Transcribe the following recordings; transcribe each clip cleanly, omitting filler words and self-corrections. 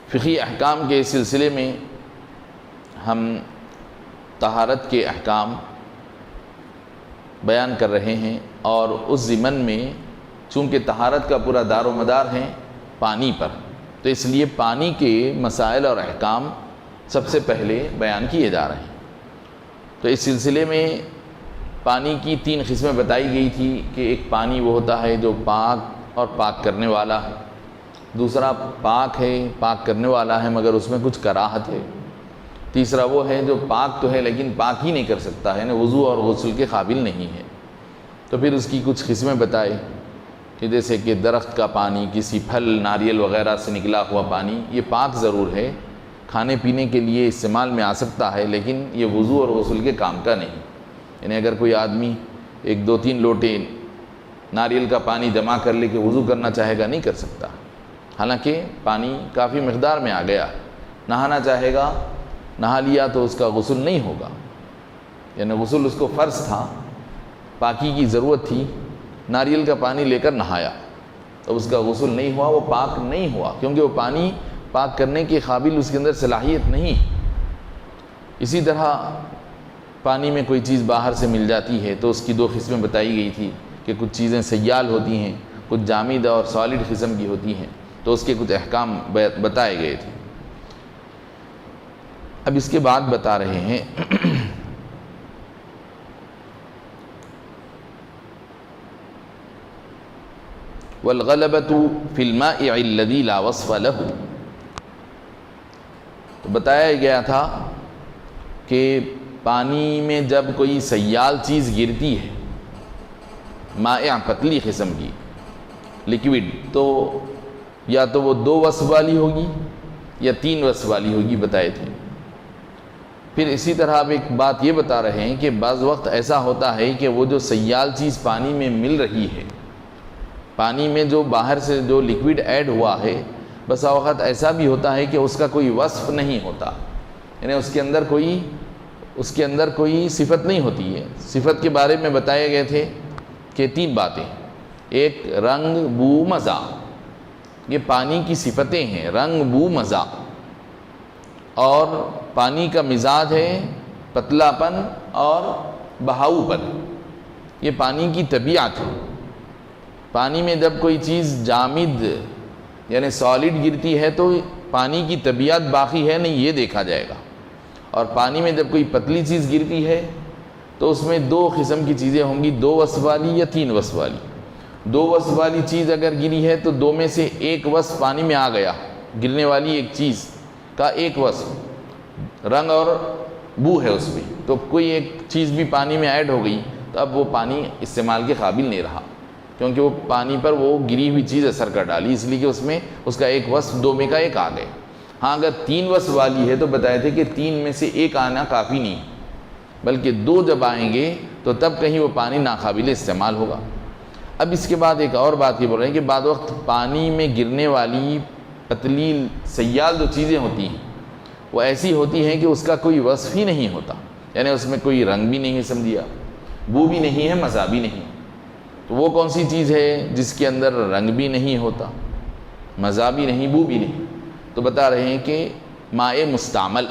فقہی احکام کے سلسلے میں ہم طہارت کے احکام بیان کر رہے ہیں، اور اس ضمن میں چونکہ طہارت کا پورا دار و مدار ہے پانی پر، تو اس لیے پانی کے مسائل اور احکام سب سے پہلے بیان کیے جا رہے ہیں۔ تو اس سلسلے میں پانی کی 3 قسمیں بتائی گئی تھی کہ ایک پانی وہ ہوتا ہے جو پاک اور پاک کرنے والا ہے، دوسرا پاک ہے، پاک کرنے والا ہے مگر اس میں کچھ کراہت ہے، تیسرا وہ ہے جو پاک تو ہے لیکن پاک ہی نہیں کر سکتا ہے، وضو اور غسل کے قابل نہیں ہے۔ تو پھر اس کی کچھ قسمیں بتائے کہ جیسے کہ درخت کا پانی، کسی پھل ناریل وغیرہ سے نکلا ہوا پانی، یہ پاک ضرور ہے، کھانے پینے کے لیے استعمال میں آ سکتا ہے، لیکن یہ وضو اور غسل کے کام کا نہیں۔ یعنی اگر کوئی آدمی 1-2-3 لوٹے ناریل کا پانی جمع کر لے کے وضو کرنا چاہے گا، نہیں کر سکتا، حالانکہ پانی کافی مقدار میں آ گیا، نہانا چاہے گا، نہا لیا تو اس کا غسل نہیں ہوگا، یعنی غسل اس کو فرض تھا، پاکی کی ضرورت تھی، ناریل کا پانی لے کر نہایا تو اس کا غسل نہیں ہوا، وہ پاک نہیں ہوا، کیونکہ وہ پانی پاک کرنے کے قابل اس کے اندر صلاحیت نہیں۔ اسی طرح پانی میں کوئی چیز باہر سے مل جاتی ہے تو اس کی 2 قسمیں بتائی گئی تھی کہ کچھ چیزیں سیال ہوتی ہیں، کچھ جامد اور سالڈ قسم کی ہوتی ہیں، تو اس کے کچھ احکام بتائے گئے تھے۔ اب اس کے بعد بتا رہے ہیں وَالْغَلَبَةُ فِي الْمَاءِ الَّذِي لَا وَصْفَ لَهُ، تو بتایا گیا تھا کہ پانی میں جب کوئی سیال چیز گرتی ہے، مائع پتلی قسم کی لیکوڈ، تو یا تو وہ 2 وصف والی ہوگی یا 3 وصف والی ہوگی بتائے تھے۔ پھر اسی طرح اب ایک بات یہ بتا رہے ہیں کہ بعض وقت ایسا ہوتا ہے کہ وہ جو سیال چیز پانی میں مل رہی ہے، پانی میں جو باہر سے جو لیکوڈ ایڈ ہوا ہے، بسا وقت ایسا بھی ہوتا ہے کہ اس کا کوئی وصف نہیں ہوتا، یعنی اس کے اندر کوئی صفت نہیں ہوتی ہے۔ صفت کے بارے میں بتائے گئے تھے کہ 3 باتیں، ایک رنگ، بو، مزہ، یہ پانی کی صفتیں ہیں، رنگ، بو، مزہ، اور پانی کا مزاج ہے پتلا پن اور بہاؤ پن، یہ پانی کی طبیعت ہے۔ پانی میں جب کوئی چیز جامد یعنی سالڈ گرتی ہے تو پانی کی طبیعت باقی ہے نہیں، یہ دیکھا جائے گا، اور پانی میں جب کوئی پتلی چیز گرتی ہے تو اس میں 2 قسم کی چیزیں ہوں گی، 2 وصف والی یا 3 وصف والی۔ 2 وصف والی چیز اگر گری ہے تو 2 میں سے 1 وصف پانی میں آ گیا، گرنے والی ایک چیز کا 1 وصف، رنگ اور بو ہے اس میں، تو کوئی ایک چیز بھی پانی میں ایڈ ہو گئی تو اب وہ پانی استعمال کے قابل نہیں رہا، کیونکہ وہ پانی پر وہ گری ہوئی چیز اثر کر ڈالی، اس لیے کہ اس میں اس کا 1 وصف 2 میں کا 1 آ گئے۔ ہاں اگر 3 وصف والی ہے تو بتائے تھے کہ 3 میں سے 1 آنا کافی نہیں، بلکہ 2 جب آئیں گے تو تب کہیں وہ پانی ناقابل استعمال ہوگا۔ اب اس کے بعد ایک اور بات یہ بول رہے ہیں کہ بعض وقت پانی میں گرنے والی پتلی سیال جو چیزیں ہوتی ہیں وہ ایسی ہوتی ہیں کہ اس کا کوئی وصف ہی نہیں ہوتا، یعنی اس میں کوئی رنگ بھی نہیں ہے، سمجھیا، بو بھی نہیں ہے، مزہ بھی نہیں۔ تو وہ کون سی چیز ہے جس کے اندر رنگ بھی نہیں ہوتا، مزہ بھی نہیں، بو بھی نہیں؟ تو بتا رہے ہیں کہ مائع مستعمل،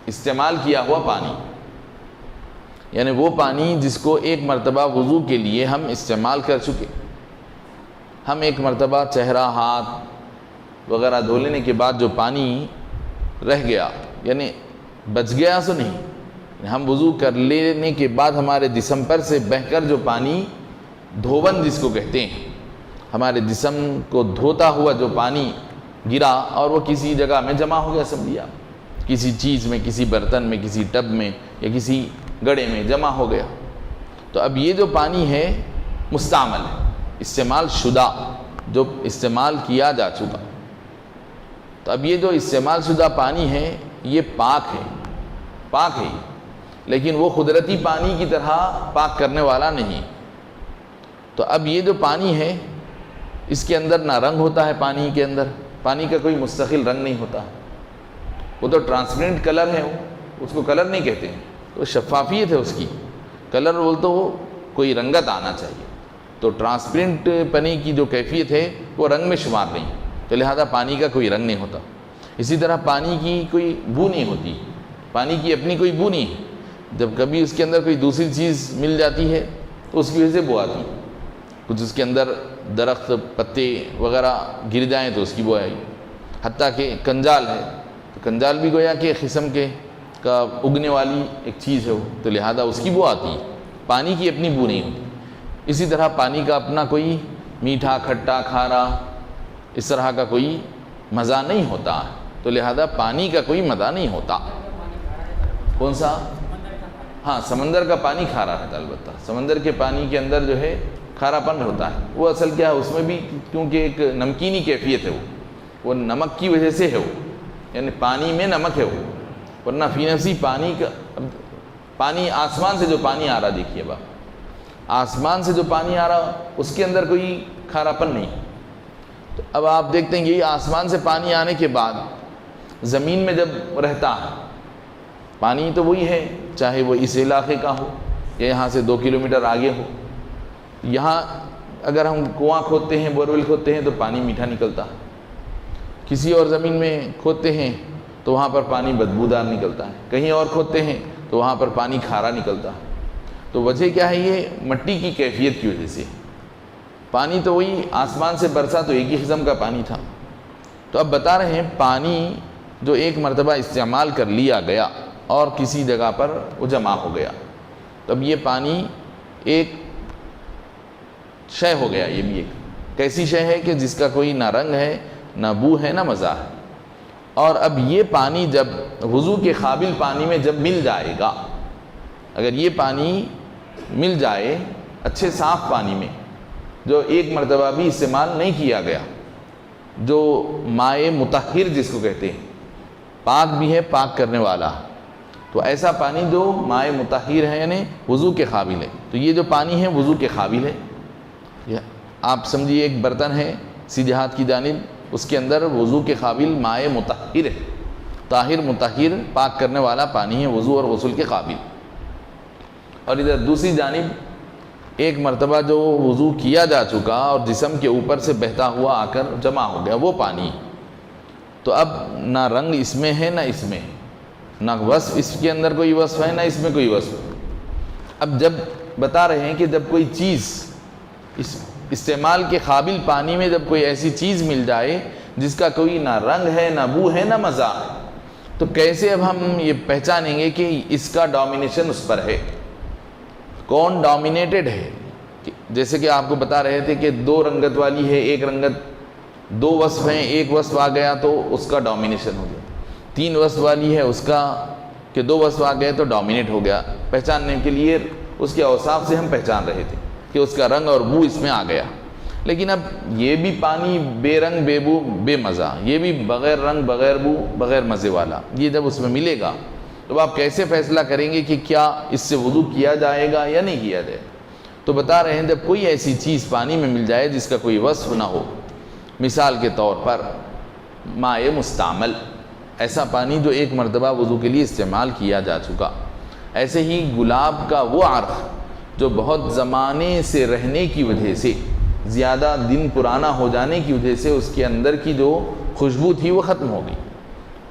استعمال کیا ہوا پانی، یعنی وہ پانی جس کو ایک مرتبہ وضو کے لیے ہم استعمال کر چکے، ہم ایک مرتبہ چہرہ، ہاتھ وغیرہ دھو لینے کے بعد جو پانی رہ گیا، یعنی بچ گیا سو نہیں، ہم وضو کر لینے کے بعد ہمارے جسم پر سے بہہ کر جو پانی دھوون جس کو کہتے ہیں، ہمارے جسم کو دھوتا ہوا جو پانی گرا اور وہ کسی جگہ میں جمع ہو گیا، سمجھیا، کسی چیز میں، کسی برتن میں، کسی ٹب میں یا کسی گڑے میں جمع ہو گیا، تو اب یہ جو پانی ہے مستعمل ہے، استعمال شدہ، جو استعمال کیا جا چکا۔ تو اب یہ جو استعمال شدہ پانی ہے یہ پاک ہے، پاک ہے، لیکن وہ قدرتی پانی کی طرح پاک کرنے والا نہیں۔ تو اب یہ جو پانی ہے اس کے اندر نہ رنگ ہوتا ہے، پانی کا کوئی مستقل رنگ نہیں ہوتا، وہ تو ٹرانسپیرنٹ کلر ہے، اس کو کلر نہیں کہتے ہیں، تو شفافیت ہے اس کی، کلر بول تو وہ کوئی رنگت آنا چاہیے، تو ٹرانسپیرنٹ پانی کی جو کیفیت ہے وہ رنگ میں شمار نہیں، تو لہذا پانی کا کوئی رنگ نہیں ہوتا۔ اسی طرح پانی کی کوئی بو نہیں ہوتی، پانی کی اپنی کوئی بو نہیں ہے، جب کبھی اس کے اندر کوئی دوسری چیز مل جاتی ہے تو اس کی وجہ سے بو آتی ہے، کچھ اس کے اندر درخت پتے وغیرہ گر جائیں تو اس کی بو آئی، حتیٰ کہ کنجال ہے تو کنجال بھی گویا کہ قسم کے کا اگنے والی ایک چیز ہے وہ، تو لہذا اس کی بو آتی ہے، پانی کی اپنی بو نہیں ہوتی۔ اسی طرح پانی کا اپنا کوئی میٹھا کھٹا کھارا اس طرح کا کوئی مزہ نہیں ہوتا، تو لہذا پانی کا کوئی مزہ نہیں ہوتا۔ کون سا؟ ہاں، سمندر کا پانی کھارا رہتا ہے، البتہ سمندر کے پانی کے اندر جو ہے کھارا پن ہوتا ہے، وہ اصل کیا ہے اس میں بھی کیونکہ ایک نمکینی کیفیت ہے، وہ نمک کی وجہ سے ہے، وہ یعنی پانی میں نمک ہے وہ، ورنہ فی نفسی پانی آسمان سے جو پانی آ رہا، دیکھیے با آسمان سے جو پانی آ رہا اس کے اندر کوئی کھارا پن نہیں۔ تو اب آپ دیکھتے ہیں یہی آسمان سے پانی آنے کے بعد زمین میں جب رہتا ہے پانی تو وہی ہے، چاہے وہ اس علاقے کا ہو یا یہاں سے 2 کلومیٹر آگے ہو، یہاں اگر ہم کنواں کھودتے ہیں بورول کھودتے ہیں تو پانی میٹھا نکلتا ہے، کسی اور زمین میں کھودتے ہیں تو وہاں پر پانی بدبودار نکلتا ہے، کہیں اور کھودتے ہیں تو وہاں پر پانی کھارا نکلتا ہے۔ تو وجہ کیا ہے؟ یہ مٹی کی کیفیت کی وجہ سے، پانی تو وہی آسمان سے برسا تو ایک ہی قسم کا پانی تھا۔ تو اب بتا رہے ہیں پانی جو ایک مرتبہ استعمال کر لیا گیا اور کسی جگہ پر وہ جمع ہو گیا، تو اب یہ پانی ایک شے ہو گیا، یہ بھی ایک کیسی شے ہے کہ جس کا کوئی نہ رنگ ہے نہ بو ہے نہ مزہ ہے۔ اور اب یہ پانی جب وضو کے قابل پانی میں جب مل جائے گا، اگر یہ پانی مل جائے اچھے صاف پانی میں جو ایک مرتبہ بھی استعمال نہیں کیا گیا، جو مائع مطہر جس کو کہتے ہیں، پاک بھی ہے پاک کرنے والا، تو ایسا پانی جو مائع مطہر ہے یعنی وضو کے قابل ہے، تو یہ جو پانی ہے وضو کے قابل ہے۔ آپ سمجھیے ایک برتن ہے سیدھے ہاتھ کی جانب، اس کے اندر وضو کے قابل مائع مطہر ہے، طاہر مطہر پاک کرنے والا پانی ہے، وضو اور غسل کے قابل۔ اور ادھر دوسری جانب ایک مرتبہ جو وضو کیا جا چکا اور جسم کے اوپر سے بہتا ہوا آ کر جمع ہو گیا وہ پانی، تو اب نہ رنگ اس میں ہے نہ اس میں، نہ وصف اس کے اندر کوئی وصف ہے نہ اس میں کوئی وصف۔ اب جب بتا رہے ہیں کہ جب کوئی چیز اس استعمال کے قابل پانی میں جب کوئی ایسی چیز مل جائے جس کا کوئی نہ رنگ ہے نہ بو ہے نہ مزہ ہے، تو کیسے اب ہم یہ پہچانیں گے کہ اس کا ڈومینیشن اس پر ہے، کون ڈومینیٹڈ ہے؟ جیسے کہ آپ کو بتا رہے تھے کہ 2 رنگت والی ہے، ایک رنگت 2 وصف ہیں، ایک وصف آ گیا تو اس کا ڈومینیشن ہو گیا، 3 وصف والی ہے اس کا کہ 2 وصف آ گئے تو ڈومینیٹ ہو گیا۔ پہچاننے کے لیے اس کے اوصاف سے ہم پہچان رہے تھے کہ اس کا رنگ اور بو اس میں آ گیا، لیکن اب یہ بھی پانی بے رنگ بے بو بے مزہ، یہ بھی بغیر رنگ بغیر بو بغیر مزے والا، یہ جب اس میں ملے گا تو آپ کیسے فیصلہ کریں گے کہ کیا اس سے وضو کیا جائے گا یا نہیں کیا جائے؟ تو بتا رہے ہیں جب کوئی ایسی چیز پانی میں مل جائے جس کا کوئی وصف نہ ہو، مثال کے طور پر مائع مستعمل، ایسا پانی جو ایک مرتبہ وضو کے لیے استعمال کیا جا چکا، ایسے ہی گلاب کا وہ عرق جو بہت زمانے سے رہنے کی وجہ سے، زیادہ دن پرانا ہو جانے کی وجہ سے اس کے اندر کی جو خوشبو تھی وہ ختم ہو گئی،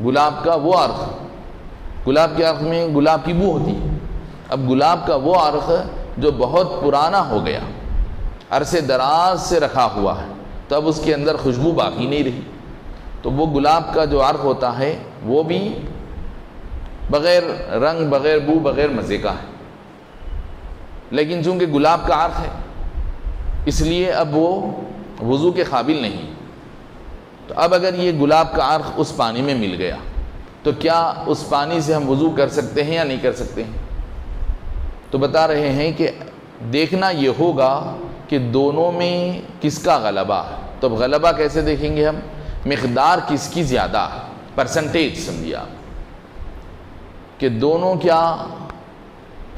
گلاب کا وہ عرق، گلاب کے عرق میں گلاب کی بو ہوتی ہے، اب گلاب کا وہ عرق جو بہت پرانا ہو گیا، عرصے دراز سے رکھا ہوا ہے، تو اب اس کے اندر خوشبو باقی نہیں رہی، تو وہ گلاب کا جو عرق ہوتا ہے وہ بھی بغیر رنگ بغیر بو بغیر مزے کا ہے، لیکن چونکہ گلاب کا عرق ہے اس لیے اب وہ وضو کے قابل نہیں۔ تو اب اگر یہ گلاب کا عرق اس پانی میں مل گیا تو کیا اس پانی سے ہم وضو کر سکتے ہیں یا نہیں کر سکتے ہیں؟ تو بتا رہے ہیں کہ دیکھنا یہ ہوگا کہ دونوں میں کس کا غلبہ ہے۔ تو اب غلبہ کیسے دیکھیں گے ہم؟ مقدار کس کی زیادہ ہے، پرسنٹیج سمجھیے آپ کہ دونوں کیا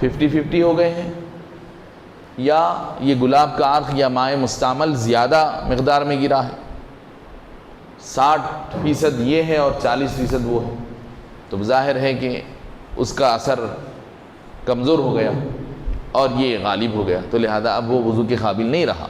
50-50 ہو گئے ہیں، یا یہ گلاب کا عرق یا مائع مستعمل زیادہ مقدار میں گرا ہے، 60% یہ ہے اور 40% وہ ہے، تو ظاہر ہے کہ اس کا اثر کمزور ہو گیا اور یہ غالب ہو گیا، تو لہذا اب وہ وضو کے قابل نہیں رہا۔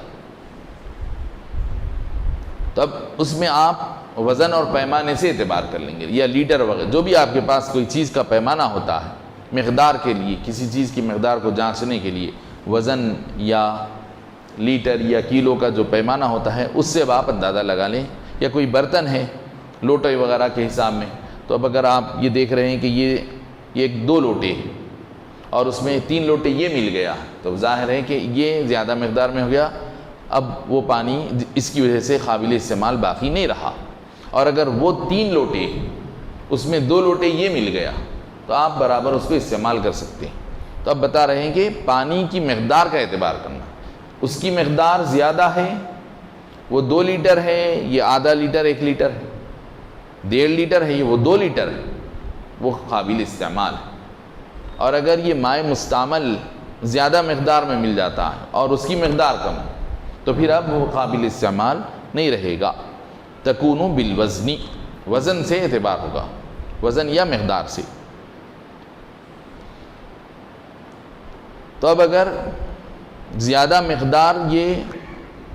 تو اب اس میں آپ وزن اور پیمانے سے اعتبار کر لیں گے، یا لیٹر وغیرہ، جو بھی آپ کے پاس کوئی چیز کا پیمانہ ہوتا ہے مقدار کے لیے، کسی چیز کی مقدار کو جانچنے کے لیے وزن یا لیٹر یا کیلو کا جو پیمانہ ہوتا ہے اس سے اب آپ اندازہ لگا لیں. یا کوئی برتن ہے لوٹے وغیرہ کے حساب میں، تو اب اگر آپ یہ دیکھ رہے ہیں کہ یہ ایک 2 لوٹے ہیں اور اس میں 3 لوٹے یہ مل گیا، تو ظاہر ہے کہ یہ زیادہ مقدار میں ہو گیا، اب وہ پانی اس کی وجہ سے قابل استعمال باقی نہیں رہا. اور اگر وہ 3 لوٹے اس میں 2 لوٹے یہ مل گیا تو آپ برابر اس کو استعمال کر سکتے ہیں. تو اب بتا رہے ہیں کہ پانی کی مقدار کا اعتبار کرنا، اس کی مقدار زیادہ ہے، وہ 2 لیٹر ہے، یہ آدھا لیٹر 1 لیٹر ہے، 1.5 لیٹر ہے، یہ وہ 2 لیٹر ہے، وہ قابل استعمال ہے. اور اگر یہ مائع مستعمل زیادہ مقدار میں مل جاتا ہے اور اس کی مقدار کم ہے تو پھر اب وہ قابل استعمال نہیں رہے گا. تکونو بالوزنی، وزن سے اعتبار ہوگا، وزن یا مقدار سے. تو اب اگر زیادہ مقدار یہ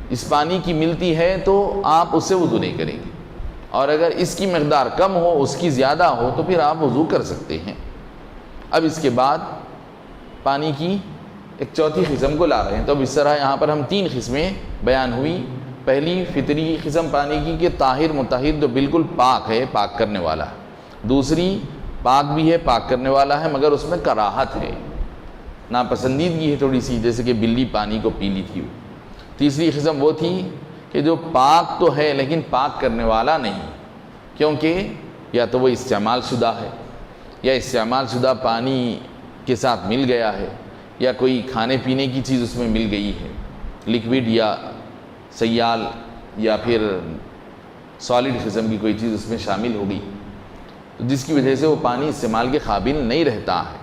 اس پانی کی ملتی ہے تو آپ اس سے وضو نہیں کریں گے، اور اگر اس کی مقدار کم ہو، اس کی زیادہ ہو، تو پھر آپ وضو کر سکتے ہیں. اب اس کے بعد پانی کی ایک چوتھی قسم کو لا رہے ہیں. تو اب اس طرح یہاں پر ہم 3 قسمیں بیان ہوئی. پہلی فطری قسم پانی کی کہ طاہر مطہر جو بالکل پاک ہے، پاک کرنے والا ہے. دوسری پاک بھی ہے، پاک کرنے والا ہے، مگر اس میں کراہت ہے، ناپسندیدگی ہے تھوڑی سی، جیسے کہ بلی پانی کو پی لی تھی. تیسری قسم وہ تھی کہ جو پاک تو ہے لیکن پاک کرنے والا نہیں، کیونکہ یا تو وہ استعمال شدہ ہے، یا استعمال شدہ پانی کے ساتھ مل گیا ہے، یا کوئی کھانے پینے کی چیز اس میں مل گئی ہے، لکوڈ یا سیال یا پھر سالڈ قسم کی کوئی چیز اس میں شامل ہو گئی، جس کی وجہ سے وہ پانی استعمال کے قابل نہیں رہتا ہے،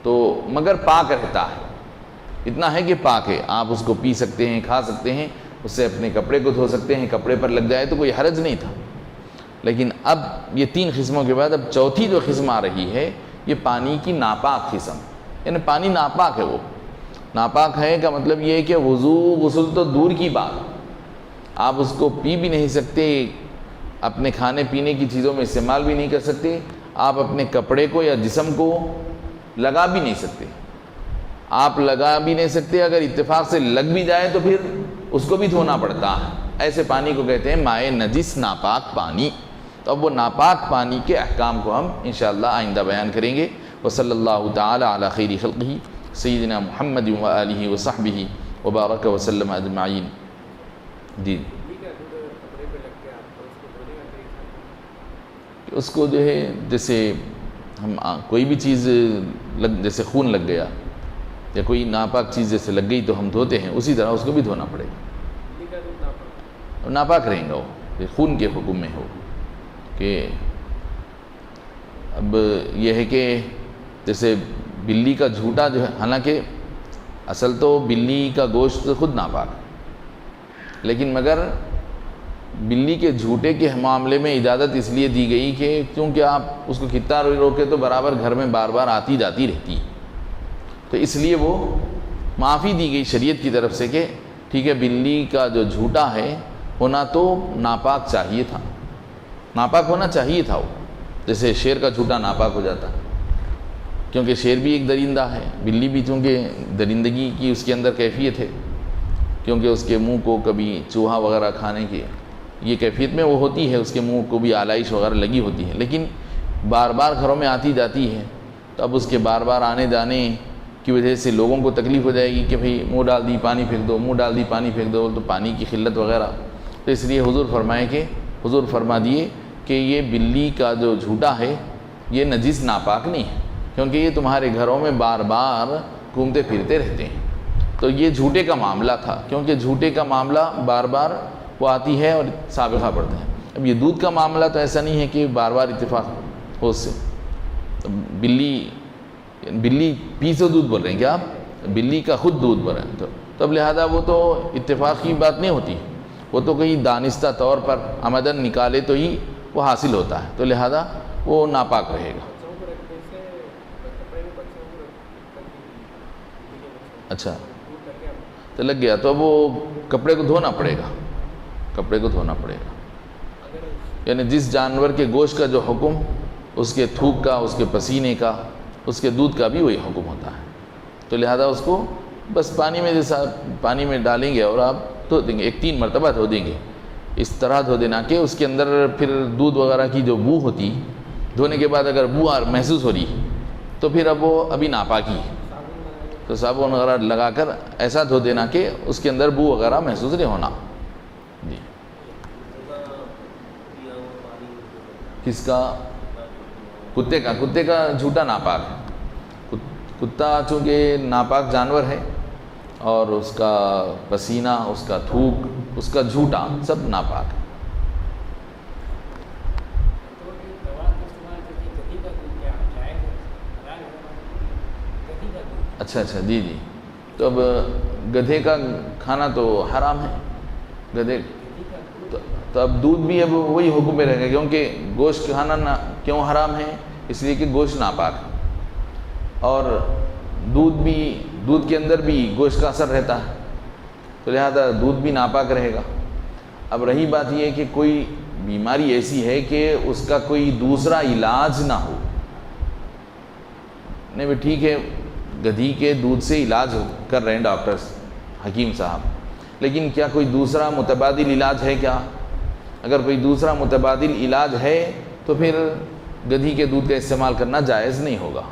تو مگر پاک رہتا ہے. اتنا ہے کہ پاک ہے، آپ اس کو پی سکتے ہیں، کھا سکتے ہیں، اس سے اپنے کپڑے کو دھو سکتے ہیں، کپڑے پر لگ جائے تو کوئی حرج نہیں تھا. لیکن اب یہ 3 قسموں کے بعد اب چوتھی جو قسم آ رہی ہے یہ پانی کی ناپاک قسم، یعنی پانی ناپاک ہے. وہ ناپاک ہے کا مطلب یہ ہے کہ وضو غسل تو دور کی بات، آپ اس کو پی بھی نہیں سکتے، اپنے کھانے پینے کی چیزوں میں استعمال بھی نہیں کر سکتے، آپ اپنے کپڑے کو یا جسم کو لگا بھی نہیں سکتے. آپ لگا بھی نہیں سکتے، اگر اتفاق سے لگ بھی جائے تو پھر اس کو بھی دھونا پڑتا ہے. ایسے پانی کو کہتے ہیں مائع نجس، ناپاک پانی. تو اب وہ ناپاک پانی کے احکام کو ہم انشاءاللہ آئندہ بیان کریں گے. وصلی اللہ تعالی علی خیر خلقہ سیدنا محمد و آلہ و صحبہ وبارک وسلم اجمعین. جی اس کو جو ہے جیسے ہم کوئی بھی چیز جیسے خون لگ گیا یا کوئی ناپاک چیز جیسے لگ گئی تو ہم دھوتے ہیں، اسی طرح اس کو بھی دھونا پڑے گا، ناپاک رہیں گا وہ، خون کے حکم میں ہو. کہ اب یہ ہے کہ جیسے بلی کا جھوٹا جو ہے، حالانکہ اصل تو بلی کا گوشت خود ناپاک ہے، لیکن مگر بلی کے جھوٹے کے معاملے میں اجازت اس لیے دی گئی کہ کیونکہ آپ اس کو کتنا روکے تو برابر گھر میں بار بار آتی جاتی رہتی ہے، تو اس لیے وہ معافی دی گئی شریعت کی طرف سے کہ ٹھیک ہے بلی کا جو جھوٹا ہے ہونا تو ناپاک چاہیے تھا، ناپاک ہونا چاہیے تھا وہ، جیسے شیر کا جھوٹا ناپاک ہو جاتا، کیونکہ شیر بھی ایک درندہ ہے، بلی بھی چونکہ درندگی کی اس کے اندر کیفیت ہے، کیونکہ اس کے منہ کو کبھی چوہا وغیرہ کھانے کی یہ کیفیت میں وہ ہوتی ہے، اس کے منہ کو بھی آلائش وغیرہ لگی ہوتی ہے، لیکن بار بار گھروں میں آتی جاتی ہے، تو اب اس کے بار بار آنے جانے کی وجہ سے لوگوں کو تکلیف ہو جائے گی کہ بھئی منہ ڈال دی پانی پھینک دو، منہ ڈال دی پانی پھینک دو، تو پانی کی قلت وغیرہ. تو اس لیے حضور فرما دیے کہ یہ بلی کا جو جھوٹا ہے یہ نجس ناپاک نہیں ہے، کیونکہ یہ تمہارے گھروں میں بار بار گھومتے پھرتے رہتے ہیں. تو یہ جھوٹے کا معاملہ تھا، کیونکہ جھوٹے کا معاملہ بار بار وہ آتی ہے اور سابقہ پڑتا ہے. اب یہ دودھ کا معاملہ تو ایسا نہیں ہے کہ بار بار اتفاق ہو اس سے. بلی پی سے دودھ بول رہے ہیں کیا آپ؟ بلی کا خود دودھ بول رہے ہیں، تو اب لہذا وہ تو اتفاق کی بات نہیں ہوتی، وہ تو کہیں دانستہ طور پر عمدن نکالے تو ہی وہ حاصل ہوتا ہے، تو لہذا وہ ناپاک رہے گا. اچھا تو لگ گیا تو اب وہ کپڑے کو دھونا پڑے گا، کپڑے کو دھونا پڑے گا. یعنی جس جانور کے گوشت کا جو حکم اس کے تھوک کا، اس کے پسینے کا، اس کے دودھ کا بھی وہی حکم ہوتا ہے، تو لہذا اس کو بس پانی میں جیسا پانی میں ڈالیں گے اور آپ دھو دیں گے، 3 مرتبہ دھو دیں گے، اس طرح دھو دینا کہ اس کے اندر پھر دودھ وغیرہ کی جو بو ہوتی، دھونے کے بعد اگر بو محسوس ہو رہی تو پھر اب وہ ابھی ناپاکی ہے، تو صابن وغیرہ لگا کر ایسا دھو دینا کہ اس کے اندر بو وغیرہ محسوس نہیں ہونا۔ جی کس کا؟ کتے کا؟ کتے کا جھوٹا ناپاک ہے، کتا چونکہ ناپاک جانور ہے اور اس کا پسینہ، اس کا تھوک، اس کا جھوٹا سب ناپاک ہے۔ اچھا جی جی، تو اب گدھے کا کھانا تو حرام ہے، گدھے تو اب دودھ بھی اب وہی حکم میں رہے گا، کیونکہ گوشت کھانا کیوں حرام ہے؟ اس لیے کہ گوشت ناپاک ہے، اور دودھ کے اندر بھی گوشت کا اثر رہتا ہے، تو لہذا دودھ بھی ناپاک رہے گا۔ اب رہی بات یہ کہ کوئی بیماری ایسی ہے کہ اس کا کوئی دوسرا علاج نہ ہو، نہیں بھی ٹھیک ہے گدھی کے دودھ سے علاج کر رہے ہیں ڈاکٹرز، حکیم صاحب، لیکن کیا کوئی دوسرا متبادل علاج ہے کیا؟ اگر کوئی دوسرا متبادل علاج ہے تو پھر گدھی کے دودھ کا استعمال کرنا جائز نہیں ہوگا۔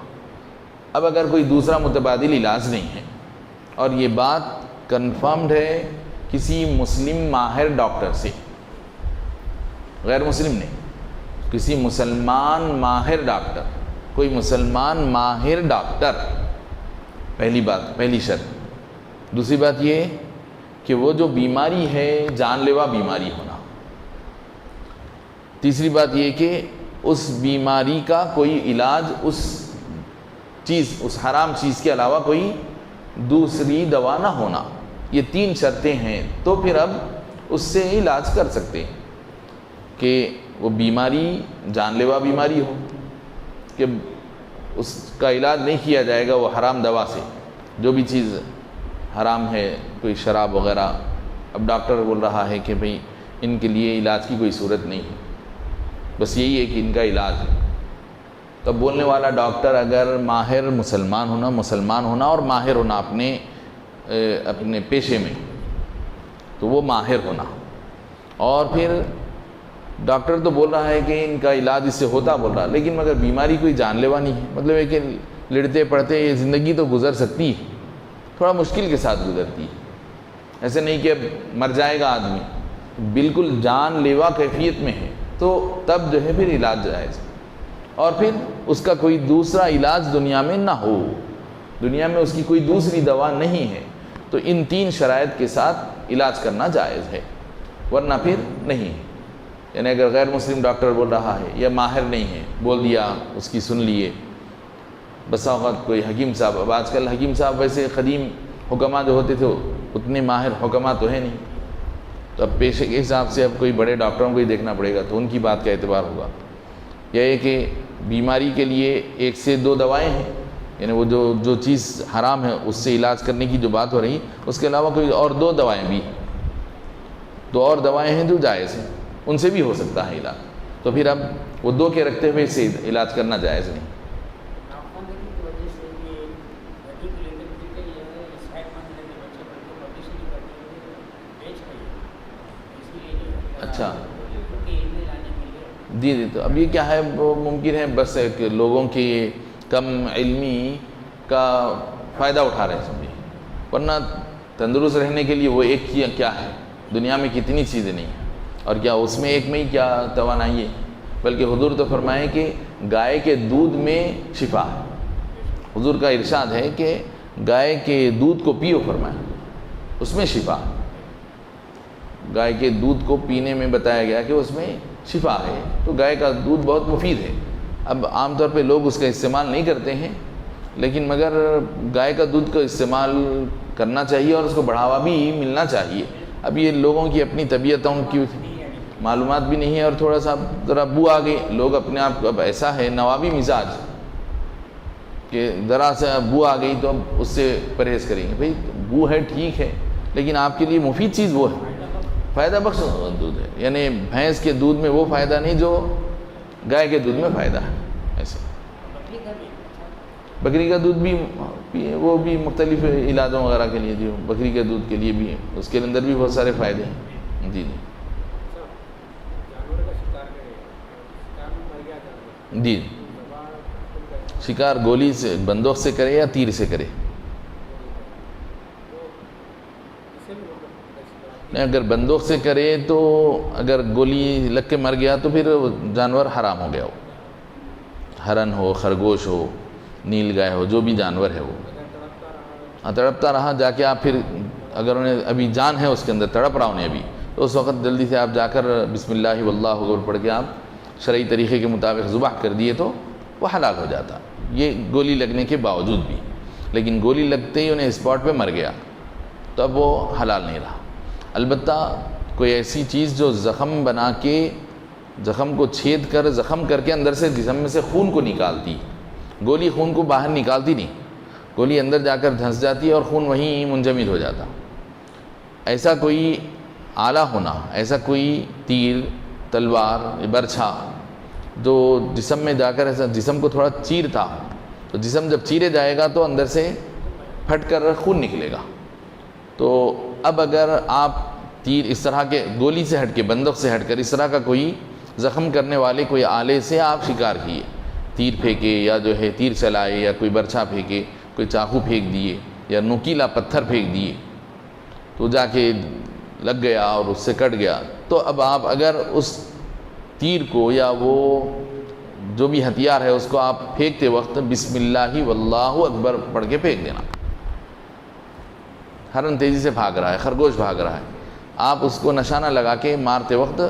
اب اگر کوئی دوسرا متبادل علاج نہیں ہے اور یہ بات کنفرمڈ ہے کسی مسلم ماہر ڈاکٹر سے، غیر مسلم نہیں، کسی مسلمان ماہر ڈاکٹر، کوئی مسلمان ماہر ڈاکٹر، پہلی بات، پہلی شرط۔ دوسری بات یہ کہ وہ جو بیماری ہے جان لیوا بیماری ہونا۔ تیسری بات یہ کہ اس بیماری کا کوئی علاج اس حرام چیز کے علاوہ کوئی دوسری دوا نہ ہونا، یہ 3 شرطیں ہیں، تو پھر اب اس سے علاج کر سکتے ہیں کہ وہ بیماری جان لیوا بیماری ہو، کہ اس کا علاج نہیں کیا جائے گا وہ حرام دوا سے، جو بھی چیز حرام ہے، کوئی شراب وغیرہ، اب ڈاکٹر بول رہا ہے کہ بھئی ان کے لیے علاج کی کوئی صورت نہیں ہے، بس یہی ہے کہ ان کا علاج ہے، تو بولنے والا ڈاکٹر اگر ماہر مسلمان ہونا اور ماہر ہونا اپنے پیشے میں، تو وہ ماہر ہونا، اور پھر ڈاکٹر تو بول رہا ہے کہ ان کا علاج اس سے ہوتا بول رہا، لیکن مگر بیماری کوئی جان لیوا نہیں ہے، مطلب ہے کہ لڑتے پڑتے یہ زندگی تو گزر سکتی ہے، تھوڑا مشکل کے ساتھ گزرتی ہے، ایسے نہیں کہ اب مر جائے گا آدمی، بالکل جان لیوا کیفیت میں ہے، تو تب جو ہے پھر علاج جائز، اور پھر اس کا کوئی دوسرا علاج دنیا میں نہ ہو، دنیا میں اس کی کوئی دوسری دوا نہیں ہے، تو ان 3 شرائط کے ساتھ علاج کرنا جائز ہے، ورنہ پھر نہیں ہے۔ یعنی اگر غیر مسلم ڈاکٹر بول رہا ہے یا ماہر نہیں ہے، بول دیا، اس کی سن لیے، بسا اوقات کوئی حکیم صاحب، اب آج کل حکیم صاحب ویسے قدیم حکماء جو ہوتے تھے اتنے ماہر حکماء تو ہے نہیں، تو اب پیشے کے حساب سے اب کوئی بڑے ڈاکٹروں کو ہی دیکھنا پڑے گا، تو ان کی بات کا اعتبار ہوگا۔ یا یہ کہ بیماری کے لیے 1 سے 2 دوائیں ہیں، یعنی وہ جو چیز حرام ہے اس سے علاج کرنے کی جو بات ہو رہی، اس کے علاوہ کوئی اور 2 دوائیں بھی ہیں، 2 اور دوائیں ہیں جو جائز ہیں، ان سے بھی ہو سکتا ہے علاج، تو پھر اب وہ 2 کے رکھتے ہوئے سے علاج کرنا جائز نہیں۔ اچھا جی، تو اب یہ کیا ہے، وہ ممکن ہے بس کہ لوگوں کی کم علمی کا فائدہ اٹھا رہے ہیں سمجھے، ورنہ تندرست رہنے کے لیے وہ ایک کیا ہے، دنیا میں کتنی چیزیں نہیں ہیں، اور کیا اس میں ایک میں ہی کیا توانائی ہے، بلکہ حضور تو فرمائے کہ گائے کے دودھ میں شفا ہے، حضور کا ارشاد ہے کہ گائے کے دودھ کو پیو، فرمائے اس میں شفا ہے، گائے کے دودھ کو پینے میں بتایا گیا کہ اس میں شفا ہے، تو گائے کا دودھ بہت مفید ہے۔ اب عام طور پہ لوگ اس کا استعمال نہیں کرتے ہیں، لیکن مگر گائے کا دودھ کا استعمال کرنا چاہیے اور اس کو بڑھاوا بھی ملنا چاہیے۔ اب یہ لوگوں کی اپنی طبیعتوں کی معلومات بھی نہیں ہے، اور تھوڑا سا ذرا بو آ گئی، لوگ اپنے آپ کو اب ایسا ہے نوابی مزاج کہ ذرا سے بو آ گئی تو اب اس سے پرہیز کریں گے، بھئی بو ہے ٹھیک ہے، لیکن آپ کے لیے مفید چیز وہ ہے، فائدہ بخش دودھ ہے، یعنی بھینس کے دودھ میں وہ فائدہ نہیں جو گائے کے دودھ میں فائدہ ہے. ایسے بکری کا دودھ بھی وہ بھی مختلف علاجوں وغیرہ کے لیے، جو بکری کے دودھ کے لیے بھی اس کے اندر بھی بہت سارے فائدے ہیں. جی جی جی شکار گولی سے بندوق سے کرے یا تیر سے کرے؟ نہیں، اگر بندوق سے کرے تو اگر گولی لگ کے مر گیا تو پھر جانور حرام ہو گیا. ہو ہرن ہو، خرگوش ہو، نیل گائے ہو، جو بھی جانور ہے وہ تڑپتا رہا، جا کے آپ پھر اگر انہیں ابھی جان ہے اس کے اندر، تڑپ رہا انہیں ابھی، تو اس وقت جلدی سے آپ جا کر بسم اللہ واللہ اکبر پڑھ کے آپ شرعی طریقے کے مطابق ذبح کر دیے تو وہ ہلاک ہو جاتا، یہ گولی لگنے کے باوجود بھی. لیکن گولی لگتے ہی انہیں اسپاٹ پہ مر گیا تو اب وہ حلال نہیں رہا. البتہ کوئی ایسی چیز جو زخم بنا کے، زخم کو چھید کر، زخم کر کے اندر سے جسم میں سے خون کو نکالتی، گولی خون کو باہر نکالتی نہیں، گولی اندر جا کر دھنس جاتی ہے اور خون وہیں منجمد ہو جاتا. ایسا کوئی آلہ ہونا، ایسا کوئی تیر، تلوار، برچھا جو جسم میں جا کر ایسا جسم کو تھوڑا چیرتا، تو جسم جب چیرے جائے گا تو اندر سے پھٹ کر خون نکلے گا. تو اب اگر آپ تیر اس طرح کے گولی سے ہٹ کے، بندوق سے ہٹ کر اس طرح کا کوئی زخم کرنے والے کوئی آلے سے آپ شکار کیے، تیر پھینکے یا جو ہے تیر چلائے یا کوئی برچھا پھینکے، کوئی چاقو پھینک دیے یا نوکیلا پتھر پھینک دیے تو جا کے لگ گیا اور اس سے کٹ گیا، تو اب آپ اگر اس تیر کو یا وہ جو بھی ہتھیار ہے اس کو آپ پھینکتے وقت بسم اللہ واللہ اکبر پڑھ کے پھینک دینا. ہرن تیزی سے بھاگ رہا ہے، خرگوش بھاگ رہا ہے، آپ اس کو نشانہ لگا کے مارتے وقت،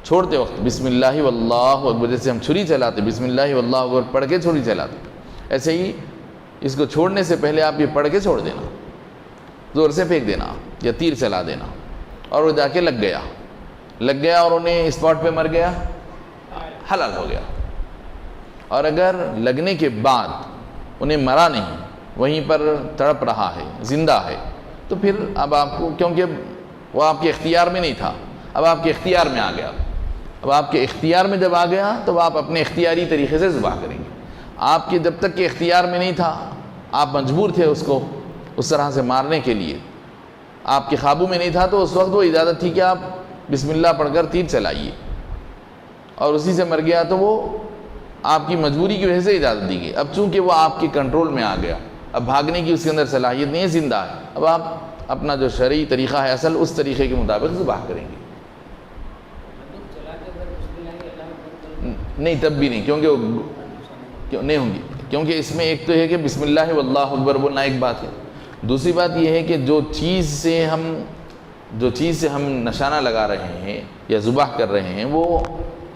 چھوڑتے وقت بسم اللہ واللہ اکبر، جیسے ہم چھری چلاتے بسم اللہ واللہ اکبر پڑھ کے چھری چلاتے، ایسے ہی اس کو چھوڑنے سے پہلے آپ یہ پڑھ کے چھوڑ دینا، زور سے پھینک دینا یا تیر چلا دینا، اور وہ جا کے لگ گیا اور انہیں اسپاٹ پہ مر گیا، حلال ہو گیا. اور اگر لگنے کے بعد انہیں مرا نہیں، وہیں پر تڑپ رہا ہے، زندہ ہے، تو پھر اب آپ کو، کیونکہ وہ آپ کے اختیار میں نہیں تھا، اب آپ کے اختیار میں آ گیا، اب آپ کے اختیار میں جب آ گیا تو آپ اپنے اختیاری طریقے سے ذبح کریں گے. آپ کے جب تک کہ اختیار میں نہیں تھا، آپ مجبور تھے اس کو اس طرح سے مارنے کے لیے، آپ کے قابو میں نہیں تھا، تو اس وقت وہ اجازت تھی کہ آپ بسم اللہ پڑھ کر تیر چلائیے، اور اسی سے مر گیا تو وہ آپ کی مجبوری کی وجہ سے اجازت دی گئی. اب چونکہ وہ آپ کے کنٹرول میں آ گیا، اب بھاگنے کی اس کے اندر صلاحیت نہیں ہے، زندہ ہے، اب آپ اپنا جو شرعی طریقہ ہے اصل، اس طریقے کے مطابق ذبح کریں گے. نہیں، تب بھی نہیں، کیونکہ وہ نہیں ہوں گی، کیونکہ اس میں ایک تو ہے کہ بسم اللہ واللہ اکبر بولنا ایک بات ہے، دوسری بات یہ ہے کہ جو چیز سے ہم نشانہ لگا رہے ہیں یا ذبح کر رہے ہیں وہ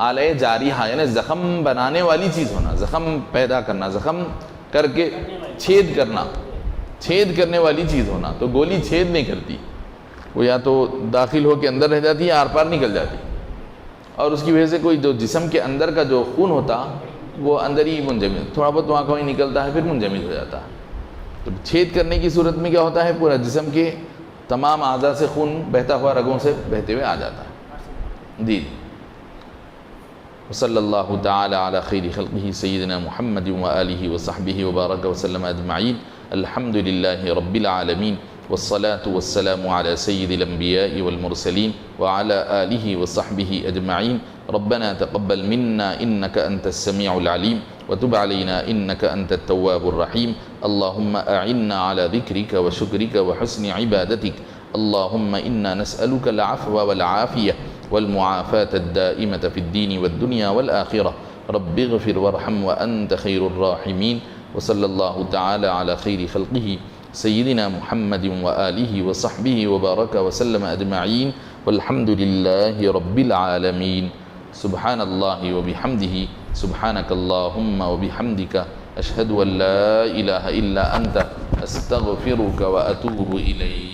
آلہ جاریہ، یعنی زخم بنانے والی چیز ہونا، زخم پیدا کرنا، زخم کر کے چھید کرنے والی چیز ہونا. تو گولی چھید نہیں کرتی، وہ یا تو داخل ہو کے اندر رہ جاتی ہے یا آر پار نکل جاتی، اور اس کی وجہ سے کوئی جو جسم کے اندر کا جو خون ہوتا وہ اندر ہی منجمد، تھوڑا بہت وہاں کہیں نکلتا ہے پھر منجمد ہو جاتا ہے. تو چھید کرنے کی صورت میں کیا ہوتا ہے، پورا جسم کے تمام اعضاء سے خون بہتا ہوا رگوں سے بہتے ہوئے آ جاتا ہے. جی وصلی اللہ تعالی علی خیر خلقہ سیدنا محمد وآلہ وصحبہ وبارک وسلم اجمعین. الحمد للہ رب العالمین والصلاة والسلام على سید الانبیاء والمرسلین وعلى آلہ وصحبہ اجمعین. ربنا تقبل منا انك انت السميع العليم وتب علينا انك انت التواب الرحيم. اللهم اعنا على ذكرك وشكرك وحسن عبادتك. اللهم انا نسألك العفو والعافية والمعافاة الدائمة في الدين والدنيا والآخرة. رب اغفر وارحم وأنت خير الراحمين. وصلى الله تعالى على خير خلقه سيدنا محمد وآله وصحبه وبارك وسلم أجمعين. والحمد لله رب العالمين. سبحان الله وبحمده. سبحانك اللهم وبحمدك أشهد أن لا إله إلا أنت أستغفرك وأتوب إليك.